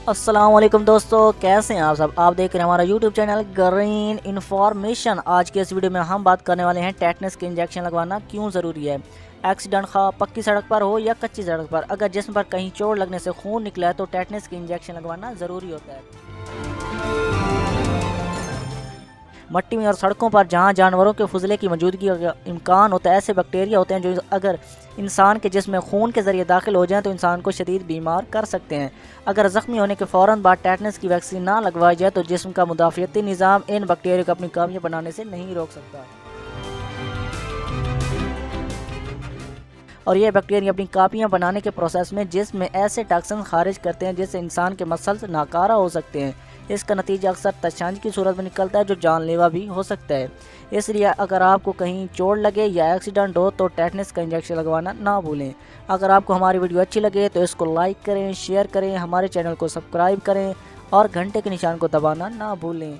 अस्सलाम वालेकुम दोस्तों, कैसे हैं आप सब। आप देख रहे हैं हमारा यूट्यूब चैनल ग्रीन इन्फॉर्मेशन। आज के इस वीडियो में हम बात करने वाले हैं टेटनस के इंजेक्शन लगवाना क्यों ज़रूरी है। एक्सीडेंट खा पक्की सड़क पर हो या कच्ची सड़क पर, अगर जिस्म पर कहीं चोट लगने से खून निकला है तो टेटनस के इंजेक्शन लगवाना ज़रूरी होता है। मट्टी में और सड़कों पर जहां जानवरों के फुजले की मौजूदगी का इम्कान होता है, ऐसे बैक्टीरिया होते हैं जो अगर इंसान के जिस्म में खून के ज़रिए दाखिल हो जाएं तो इंसान को शदीद बीमार कर सकते हैं। अगर ज़ख्मी होने के फ़ौरन बाद टेटनस की वैक्सीन ना लगवाई जाए तो जिस्म का मुदाफ़ियती निज़ाम इन बैक्टीरिया को अपनी कामयाब बनाने से नहीं रोक सकता और ये बैक्टीरिया अपनी कापियाँ बनाने के प्रोसेस में जिस्म में ऐसे टॉक्सिन खारिज करते हैं जिससे इंसान के मसल्स नाकारा हो सकते हैं। इसका नतीजा अक्सर तशांज की सूरत में निकलता है जो जानलेवा भी हो सकता है। इसलिए अगर आपको कहीं चोट लगे या एक्सीडेंट हो तो टेटनस का इंजेक्शन लगवाना ना भूलें। अगर आपको हमारी वीडियो अच्छी लगे तो इसको लाइक करें, शेयर करें, हमारे चैनल को सब्सक्राइब करें और घंटे के निशान को दबाना ना भूलें।